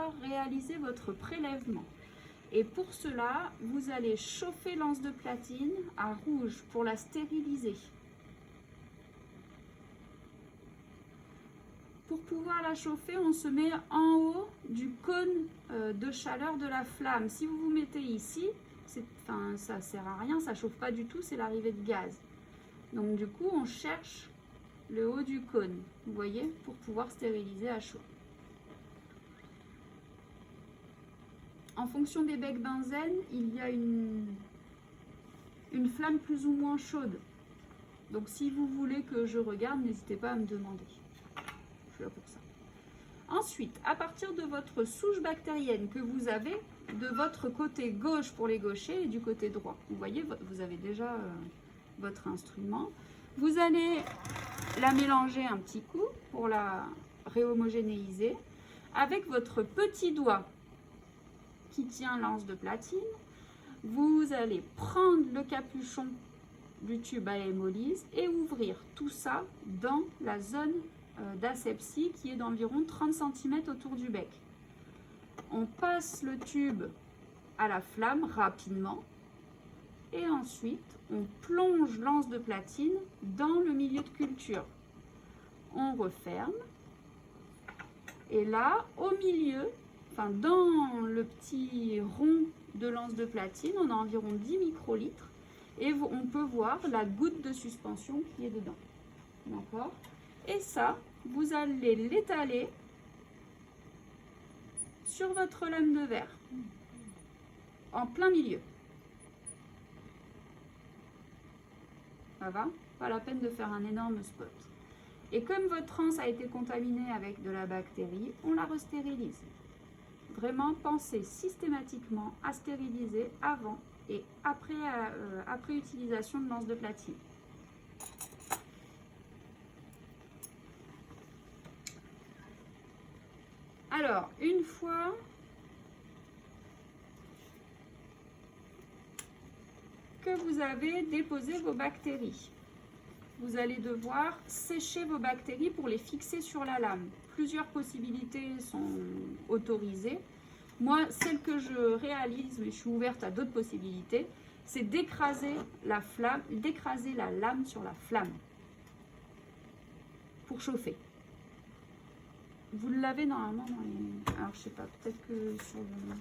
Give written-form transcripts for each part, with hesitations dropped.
pouvoir réaliser votre prélèvement. Et pour cela, vous allez chauffer l'anse de platine à rouge pour la stériliser. Pour pouvoir la chauffer, on se met en haut du cône de chaleur de la flamme. Si vous vous mettez ici, ça ne sert à rien, ça ne chauffe pas du tout, c'est l'arrivée de gaz. Donc du coup, on cherche le haut du cône, vous voyez, pour pouvoir stériliser à chaud. En fonction des becs benzène, il y a une flamme plus ou moins chaude. Donc si vous voulez que je regarde, n'hésitez pas à me demander. Je suis là pour ça. Ensuite, à partir de votre souche bactérienne que vous avez de votre côté gauche pour les gauchers et du côté droit, vous voyez, vous avez déjà votre instrument. Vous allez la mélanger un petit coup pour la réhomogénéiser avec votre petit doigt qui tient l'anse de platine. Vous allez prendre le capuchon du tube à hémolyse et ouvrir tout ça dans la zone d'asepsie qui est d'environ 30 cm autour du bec. On passe le tube à la flamme rapidement et ensuite on plonge l'anse de platine dans le milieu de culture. On referme et là au milieu, dans le petit rond de l'anse de platine, on a environ 10 microlitres et on peut voir la goutte de suspension qui est dedans. D'accord ? Et ça, vous allez l'étaler sur votre lame de verre, en plein milieu. Ça va ? Pas la peine de faire un énorme spot. Et comme votre anse a été contaminée avec de la bactérie, on la restérilise. Vraiment, pensez systématiquement à stériliser avant et après utilisation de l'anse de platine. Alors, une fois que vous avez déposé vos bactéries, vous allez devoir sécher vos bactéries pour les fixer sur la lame. Plusieurs possibilités sont autorisées. Moi, celle que je réalise, mais je suis ouverte à d'autres possibilités, c'est d'écraser la lame sur la flamme pour chauffer. Vous l'avez normalement dans les... Alors, je sais pas, peut-être que sur le...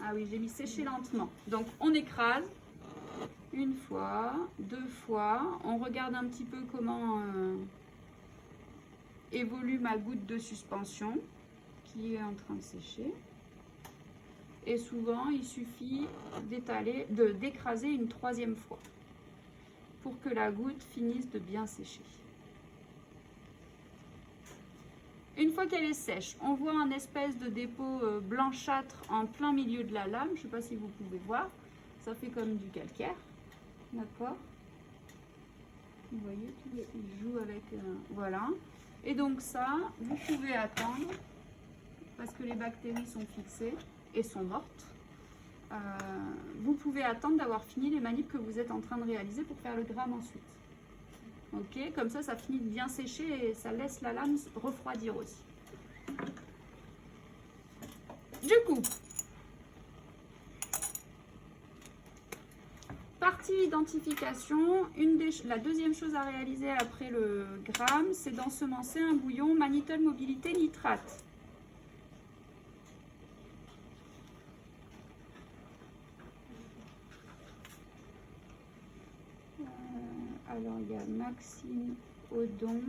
Ah oui, j'ai mis sécher lentement. Donc, on écrase une fois, deux fois. On regarde un petit peu comment évolue ma goutte de suspension qui est en train de sécher. Et souvent, il suffit d'écraser une troisième fois pour que la goutte finisse de bien sécher. Une fois qu'elle est sèche, on voit un espèce de dépôt blanchâtre en plein milieu de la lame. Je ne sais pas si vous pouvez voir. Ça fait comme du calcaire. D'accord ? Vous voyez, il joue avec... voilà. Et donc ça, vous pouvez attendre, parce que les bactéries sont fixées et sont mortes. Vous pouvez attendre d'avoir fini les manips que vous êtes en train de réaliser pour faire le gramme ensuite. Ok, comme ça finit de bien sécher et ça laisse la lame refroidir aussi. Du coup, partie identification, la deuxième chose à réaliser après le gramme, c'est d'ensemencer un bouillon mannitol mobilité nitrate. Alors, il y a Maxime Odon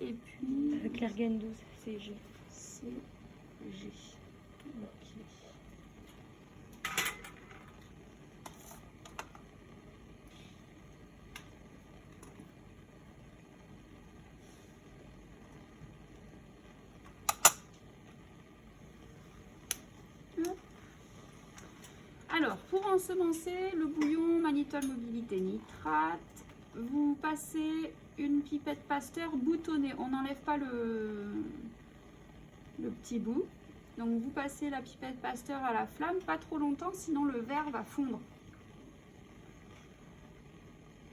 et puis... Clergen 12, CG. CG. Ok. Alors, pour ensemencer le bouillon mannitol mobilité nitrate, vous passez une pipette Pasteur boutonnée. On n'enlève pas le petit bout. Donc vous passez la pipette Pasteur à la flamme, pas trop longtemps, sinon le verre va fondre.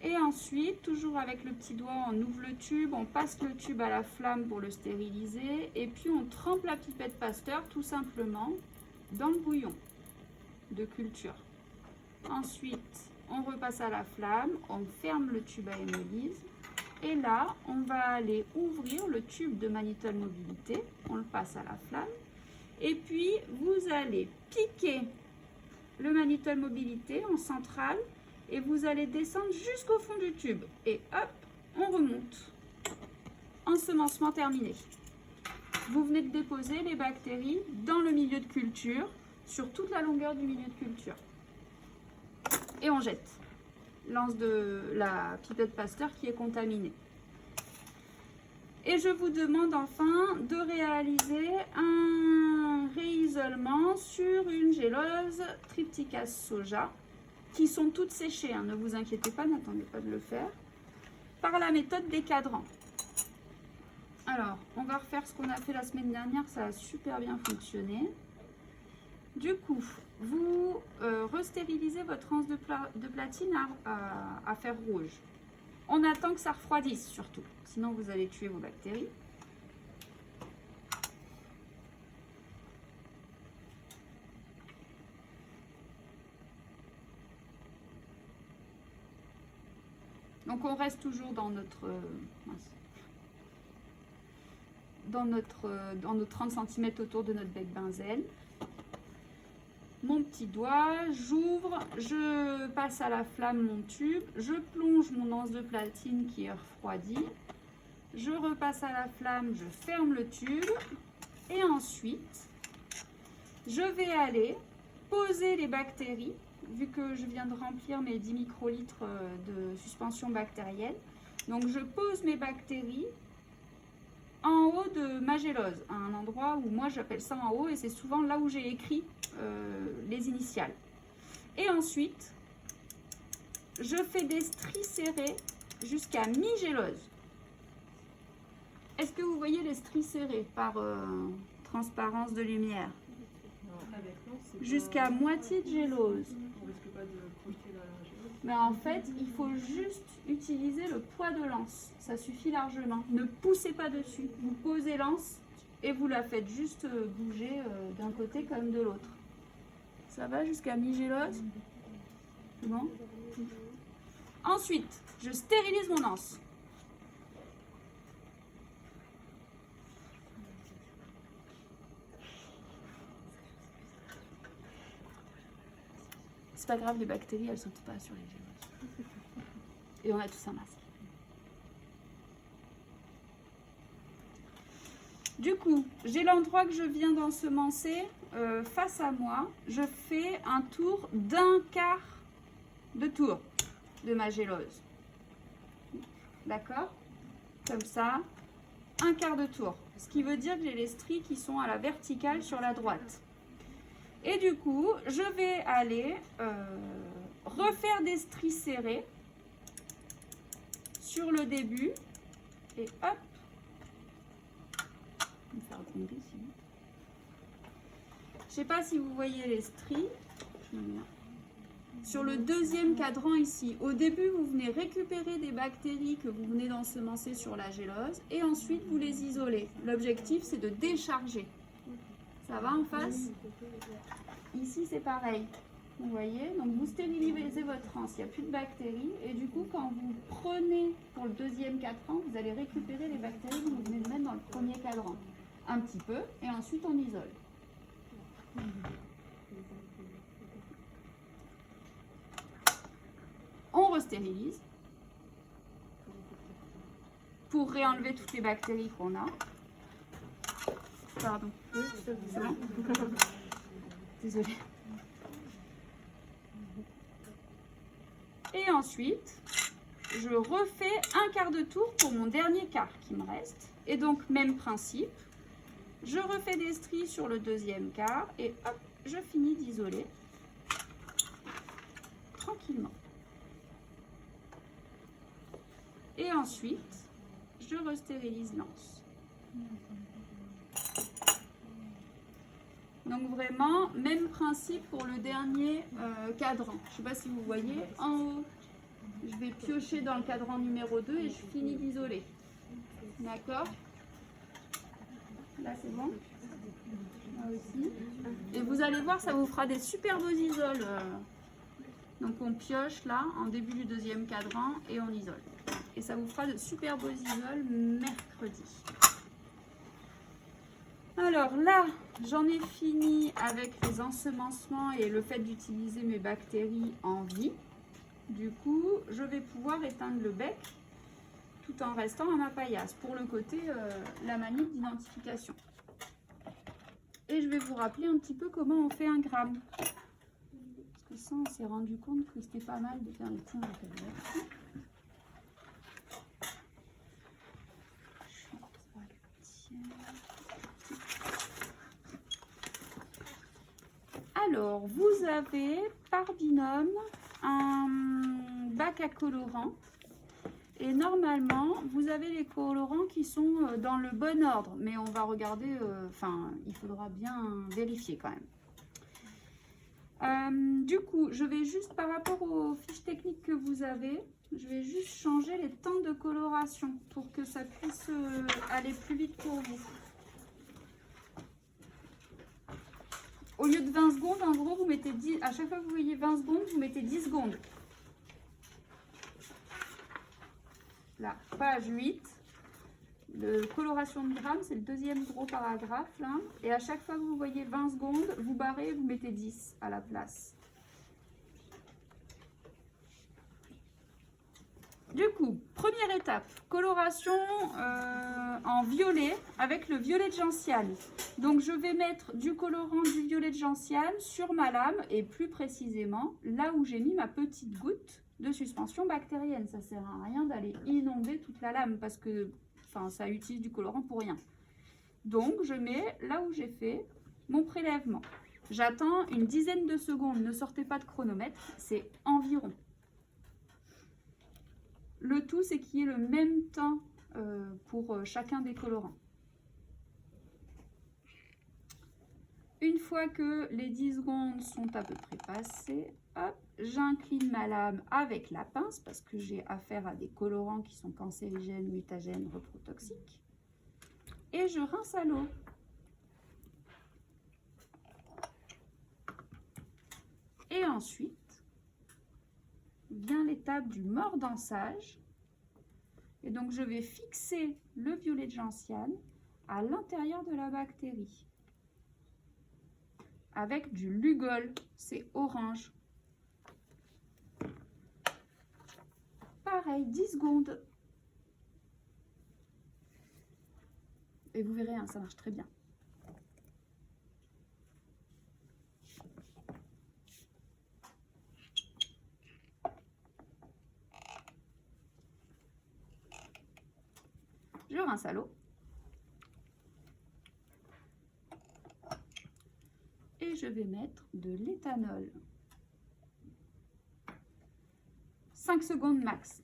Et ensuite, toujours avec le petit doigt, on ouvre le tube, on passe le tube à la flamme pour le stériliser. Et puis on trempe la pipette Pasteur tout simplement dans le bouillon de culture. Ensuite, on repasse à la flamme, on ferme le tube à hémolyse. Et là, on va aller ouvrir le tube de Manitoul Mobilité. On le passe à la flamme. Et puis, vous allez piquer le Manitoul Mobilité en centrale. Et vous allez descendre jusqu'au fond du tube. Et hop, on remonte. Ensemencement terminé. Vous venez de déposer les bactéries dans le milieu de culture, sur toute la longueur du milieu de culture. Et on jette. Lance de la pipette Pasteur qui est contaminée. Et je vous demande enfin de réaliser un réisolement sur une gélose Triptychas soja, qui sont toutes séchées, hein. Ne vous inquiétez pas, n'attendez pas de le faire, par la méthode des cadrans. Alors, on va refaire ce qu'on a fait la semaine dernière, ça a super bien fonctionné. Du coup, vous restérilisez votre anse de platine à fer rouge. On attend que ça refroidisse surtout, sinon vous allez tuer vos bactéries. Donc on reste toujours dans notre, dans nos 30 cm autour de notre bec benzène. Mon petit doigt, j'ouvre, je passe à la flamme mon tube, je plonge mon anse de platine qui est refroidi, je repasse à la flamme, je ferme le tube et ensuite je vais aller poser les bactéries, vu que je viens de remplir mes 10 microlitres de suspension bactérienne. Donc je pose mes bactéries en haut de ma gélose, à un endroit où moi j'appelle ça en haut et c'est souvent là où j'ai écrit les initiales. Et ensuite, je fais des stries serrées jusqu'à mi-gélose. Est-ce que vous voyez les stries serrées par transparence de lumière? Jusqu'à moitié de gélose. Mais en fait, il faut juste utiliser le poids de l'anse. Ça suffit largement. Ne poussez pas dessus. Vous posez l'anse et vous la faites juste bouger d'un côté comme de l'autre. Ça va jusqu'à mi-gélose? C'est bon? Ensuite, je stérilise mon anse. C'est pas grave, les bactéries, elles sautent pas sur les géloses. Et on a tous un masque. Du coup, j'ai l'endroit que je viens d'ensemencer face à moi. Je fais un tour d'un quart de tour de ma gélose. D'accord? Comme ça, un quart de tour. Ce qui veut dire que j'ai les stries qui sont à la verticale sur la droite. Et du coup, je vais aller refaire des stries serrées sur le début. Et hop. Je vais faire tomber ici. Je ne sais pas si vous voyez les stries. Sur le deuxième cadran ici, au début, vous venez récupérer des bactéries que vous venez d'ensemencer sur la gélose et ensuite vous les isolez. L'objectif, c'est de décharger. Ça va en face? Ici, c'est pareil. Vous voyez? Donc, vous stérilisez votre anse. Il n'y a plus de bactéries. Et du coup, quand vous prenez pour le deuxième cadran, vous allez récupérer les bactéries que vous venez de mettre dans le premier cadran. Un petit peu. Et ensuite, on isole. On restérilise pour réenlever toutes les bactéries qu'on a. Pardon. C'est bon? Désolée. Et ensuite, je refais un quart de tour pour mon dernier quart qui me reste. Et donc, même principe. Je refais des stries sur le deuxième quart et hop, je finis d'isoler tranquillement. Et ensuite, je restérilise l'anse. Donc vraiment, même principe pour le dernier cadran. Je ne sais pas si vous voyez, en haut, je vais piocher dans le cadran numéro 2 et je finis d'isoler. D'accord? Là c'est bon? Là aussi. Et vous allez voir, ça vous fera des super beaux isoles. Donc on pioche là, en début du deuxième cadran, et on isole. Et ça vous fera de super beaux isoles mercredi. Alors là, j'en ai fini avec les ensemencements et le fait d'utiliser mes bactéries en vie. Du coup, je vais pouvoir éteindre le bec tout en restant à ma paillasse pour le côté la manip d'identification. Et je vais vous rappeler un petit peu comment on fait un gramme. Parce que ça, on s'est rendu compte que c'était pas mal de faire les points là-dessus. Alors, vous avez par binôme un bac à colorants et normalement, vous avez les colorants qui sont dans le bon ordre, mais on va regarder, il faudra bien vérifier quand même. Du coup, je vais juste par rapport aux fiches techniques que vous avez, je vais juste changer les temps de coloration pour que ça puisse aller plus vite pour vous. Au lieu de 20 secondes, en gros, vous mettez 10, à chaque fois que vous voyez 20 secondes, vous mettez 10 secondes. Là, page 8. Le coloration de gramme, c'est le deuxième gros paragraphe. Là. Et à chaque fois que vous voyez 20 secondes, vous barrez, vous mettez 10 à la place. Du coup, première étape, coloration en violet avec le violet de gentiane. Donc je vais mettre du colorant du violet de gentiane sur ma lame et plus précisément là où j'ai mis ma petite goutte de suspension bactérienne. Ça ne sert à rien d'aller inonder toute la lame parce que ça utilise du colorant pour rien. Donc je mets là où j'ai fait mon prélèvement. J'attends une dizaine de secondes, ne sortez pas de chronomètre, c'est environ. Le tout, c'est qu'il y ait le même temps pour chacun des colorants. Une fois que les 10 secondes sont à peu près passées, j'incline ma lame avec la pince parce que j'ai affaire à des colorants qui sont cancérigènes, mutagènes, reprotoxiques. Et je rince à l'eau. Et ensuite, vient l'étape du mordançage. Et donc, je vais fixer le violet de gentiane à l'intérieur de la bactérie. Avec du Lugol, c'est orange. Pareil, 10 secondes. Et vous verrez, ça marche très bien. Je rince à l'eau. Et je vais mettre de l'éthanol. 5 secondes max.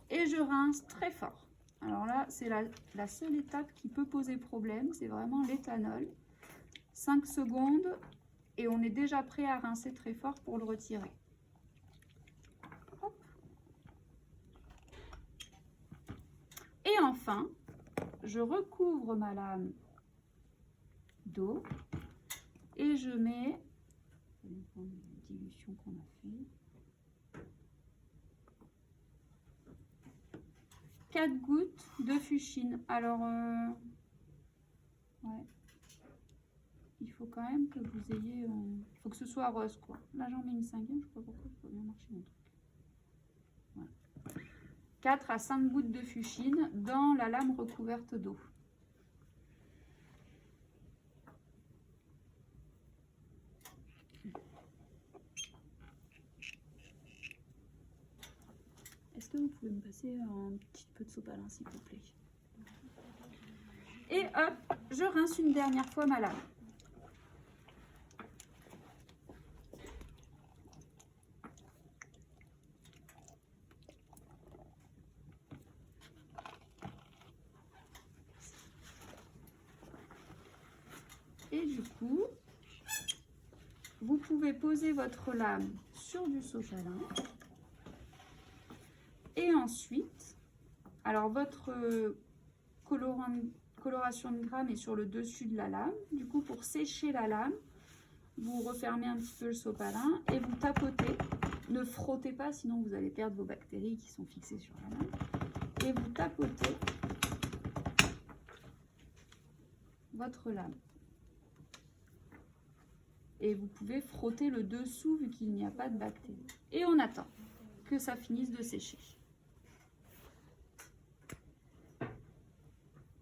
Et je rince très fort. Alors là, c'est la seule étape qui peut poser problème. C'est vraiment l'éthanol. 5 secondes et on est déjà prêt à rincer très fort pour le retirer. Hop. Et enfin, je recouvre ma lame d'eau et je mets la dilution qu'on a fait 4 gouttes de fuchsine. Alors ouais, il faut quand même que vous ayez il faut que ce soit rose quoi. Là j'en mets une cinquième, je sais pas pourquoi ça peut bien marcher mon truc. Voilà. 4 à 5 gouttes de fuchsine dans la lame recouverte d'eau. Est-ce que vous pouvez me passer un petit peu de sopalin s'il vous plaît? Et hop, je rince une dernière fois ma lame. Et du coup, vous pouvez poser votre lame sur du sopalin. Et ensuite, alors votre coloration de gramme est sur le dessus de la lame. Du coup, pour sécher la lame, vous refermez un petit peu le sopalin et vous tapotez. Ne frottez pas, sinon vous allez perdre vos bactéries qui sont fixées sur la lame. Et vous tapotez votre lame. Et vous pouvez frotter le dessous vu qu'il n'y a pas de bactéries. Et on attend que ça finisse de sécher.